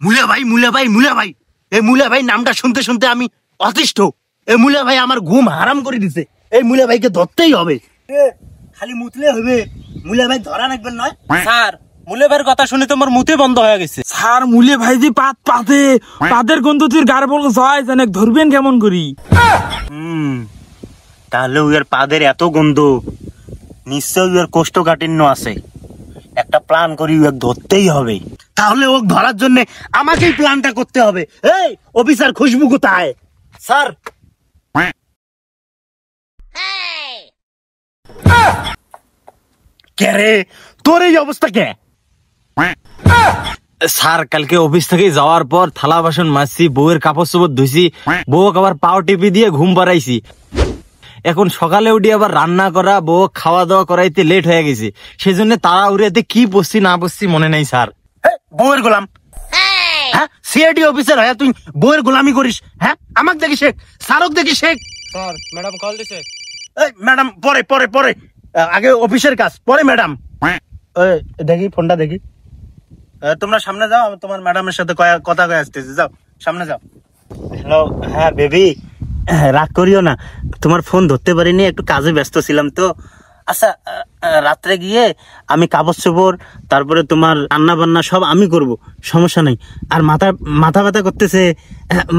মুলা ভাই মুলা ভাই মুলা ভাই, এই মুলা ভাই নামটা শুনতে শুনতে আমি অতিষ্ঠ। এই মুলা ভাই আমার ঘুম হারাম করে দিছে। এই মুলা ভাইকে ধরতেই হবে। খালি মুতলে হবে, মুলা ভাই ধরা রাখবেন নয়। স্যার মুলে ভাইয়ের কথা শুনে তোমার মুতে বন্ধ হয়ে গেছে। স্যার মুলে ভাই যে পাতের গন্ধ তুই গার বল হয় জানে ধরবেন কেমন করি? তাহলে ওর পাদের এত গন্ধ, নিশ্চয়ই ওর কোষ্ঠকাঠিন্য আছে। একটা প্ল্যান করি, ওকে ধরতেই হবে। তাহলে ওকে ধরার জন্য আমাকেই প্ল্যানটা করতে হবে। এই অফিসার খুশবু কোথায়? স্যার কে রে, তোর এই অবস্থা কে? স্যার কালকে অফিস থেকে যাওয়ার পর থালা বাসন মাজছি, বউয়ের কাপড় চোপড় ধুইছি, বউ আবার পাও টিপি দিয়ে ঘুম পাড়াইছি। এখন সকালে উঠি আবার রান্না করা, বউ খাওয়া দাওয়া করাইতে লেট হয়ে গেছে। সেই জন্য তারা উড়িয়াতে কি পড়ছি না পড়ছি মনে নেই স্যার। বউয়ের গোলাম? হ্যাঁ, সিআইডি অফিসার হ্যাঁ তুই বউয়ের গোলামি করিস? হ্যাঁ, আমাকে দেখি শেখ, স্যারক দেখি শেখ। স্যার ম্যাডাম কল দিছে। ম্যাডাম পরে পরে পরে, আগে অফিসের কাজ পরে ম্যাডাম। দেখি ফোনটা দেখি। তোমরা সামনে যাও, আমি তোমার ম্যাডামের সাথে কথা কয়ে আসতেছি। যাও সামনে যাও। হ্যালো, হ্যাঁ বেবি, রাগ করিও না, তোমার ফোন ধরতে পারিনি, একটু কাজে ব্যস্ত ছিলাম তো। আচ্ছা, রাত্রে গিয়ে আমি কাপড় চোপড়, তারপরে তোমার রান্না বান্না সব আমি করব, সমস্যা নেই। আর মাথা ব্যথা করতেছে,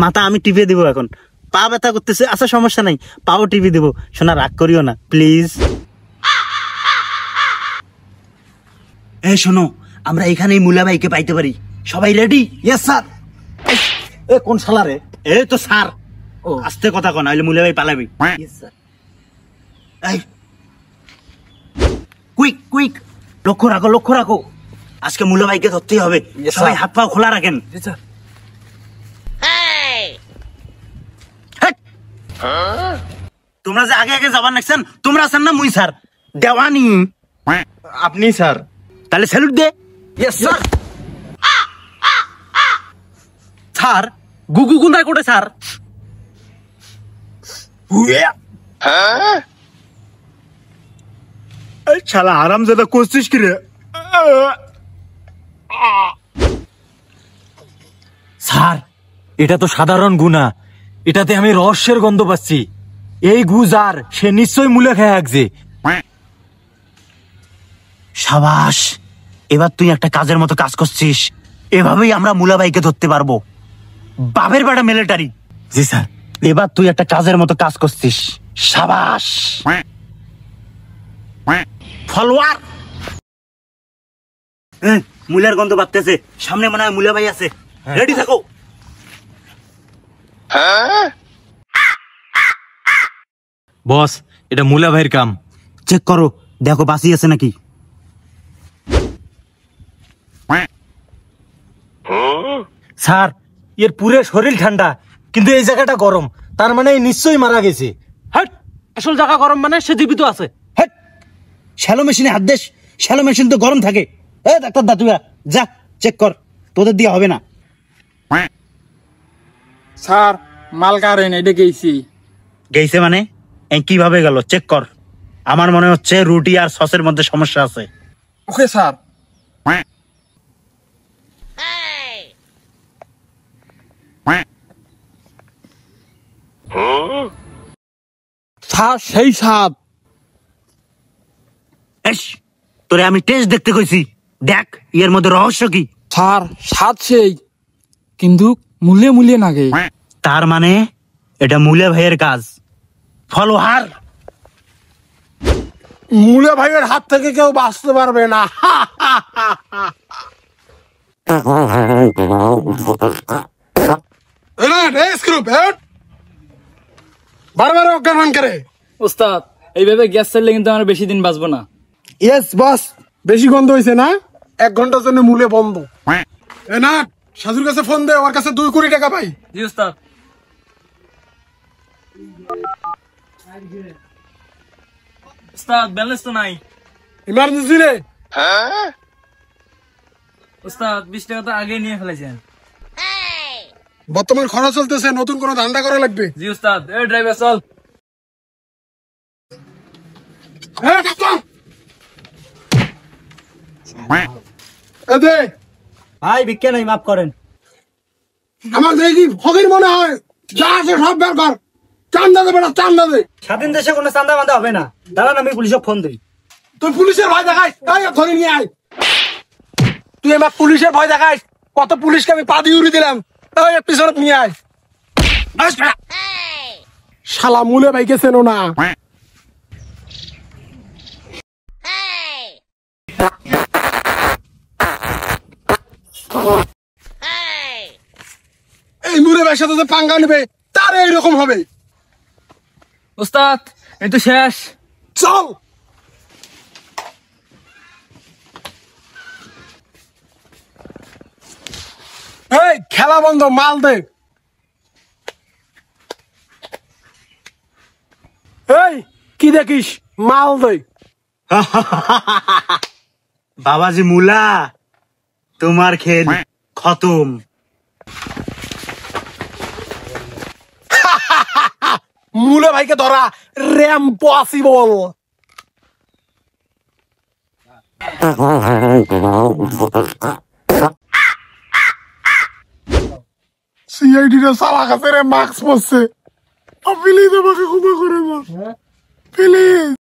মাথা আমি টিপে দিব। এখন পা ব্যথা করতেছে, আচ্ছা সমস্যা নাই, পাও টিপে দিব। শোনা, রাগ করিও না প্লিজ। এই শোনো, আমরা এখানেই মুলা ভাইকে পাইতে পারি। সবাই রেডি? Yes sir. এ কোন শালা রে? এই তো স্যার। ও আস্তে কথা কন, নাইলে মুলা ভাই পালাবি। Yes sir. এই কুইক কুইক, লক্ষ্য রাখো লক্ষ্য রাখো, আজকে মুলা ভাইকে ধরতেই হবে। সবাই হাত পা খোলা রাখেন। তোমরা যে আগে আগে যাবার নাকছেন, তোমরা আছেন না মুই স্যার দেওয়ানি? আপনি স্যার? তাহলে স্যালুট দে। Yes sir. স্যার গুগু কোথায় কোটে স্যার? এই শালা হারামজাদা করছিস কি রে? স্যার এটা তো সাধারণ গুণা, এটাতে আমি রহস্যের গন্ধ পাচ্ছি। এই গু যার, সে নিশ্চয়ই মুলে খেয়ে আসছে। সাবাস, এবার তুই একটা কাজের মতো কাজ করছিস। এভাবেই আমরা মুলা ভাইকে ধরতে পারবো। বাপের বেটা মিলিটারি। জি স্যার। এবার তুই একটা কাজের মতো কাজ করছিস, সাবাস। ফলোয়ার, মুলার গন্ধ বাড়তেছে, সামনে মনে হয় মুলা ভাই আছে। রেডি থাকো। বস এটা মুলা ভাইয়ের কাম। চেক করো, দেখো বাসি আছে নাকি। স্যার এর পুরো শরীর ঠান্ডা, কিন্তু এই জায়গাটা গরম, তার মানে নিশ্চয়ই মারা গেছে। হ্যাঁ, আসল জায়গা গরম মানে সে জীবিত আছে। হ্যাঁ, শ্যালো মেশিনে হাত দেশ, শ্যালো মেশিন তো গরম থাকে। ডাক্তার দাতুয়া, যা চেক কর, তোদের দিয়ে হবে না। স্যার মাল কারেন এটা গেছি। গেছে মানে কিভাবে গেল চেক কর। আমার মনে হচ্ছে রুটি আর সসের মধ্যে সমস্যা আছে। Okay sir. স্যার সেই স্বাদ। তোরে আমি টেস্ট দেখতে কইছি, দেখ এর মধ্যে রহস্য কি। স্যার স্বাদ সেই, কিন্তু মূল্যে মূল্যে নাগে। তার মানে এটা মুলে ভাইয়ের কাজ। ফলোহার, মুলে ভাইয়ের হাত থেকে কেউ বাঁচতে পারবে না। বারবার অজ্ঞান করে। ওস্তাদ এইভাবে গ্যাস চাইলে কিন্তু আমরা বেশি দিন বাঁচবো না। ইয়েস বস, বেশি গন্ধ হয়েছে না, 1 ঘন্টার জন্য মুলে বন্ধ। এ না, সাজুর কাছে ফোন দে, ওর কাছে 2 কোটি টাকা পাই। জি ওস্তাদ। ওস্তাদ ব্যালেন্স তো নাই। ইমার্জেন্সি রে। ওস্তাদ 20 টাকা তো আগে নিয়ে ফেলেছেন। বর্তমান খরচ চলতেছে, নতুন কোনো ধান্দা করা লাগবে। জি ওস্তাদ। এই ড্রাইভার চল। ভাই ভিক্ষা নাই, মাফ করেন। আমার দেখি ফকির মনে হয়, যা আছে সব বের কর, চান্দা দে বেটা, চান্দা দে। স্বাধীন দেশে কোনো চান্দা বান্ধা হবে না, দাঁড়ান আমি পুলিশে ফোন দিই। তুই পুলিশের ভয় দেখাই, ধরে নিয়ে আয়। তুই এবার পুলিশের ভয় দেখাই, কত পুলিশকে আমি পা দিয়ে উড়ি দিলাম, পিছনে নিয়ে আয়। শালা মুলে ভাইকে চেনো না। এই মুলে ভাইয়ের সাথে যে পাঙ্গা নেবে তার এইরকম হবে। ওস্তাদ এই তো শেষ। চল। এই খেলা বন্ধ, মাল দে। এই কি দেখিস, মাল দে। বাবাজি মুলা, তোমার খেল খতম। মুলে ভাইকে ধরা ইম্পসিবল। সিআইডি রে সালা কাছে রে মাস্ক পরছে। প্লিজ আমাকে ক্ষমা করে দাও, প্লিজ।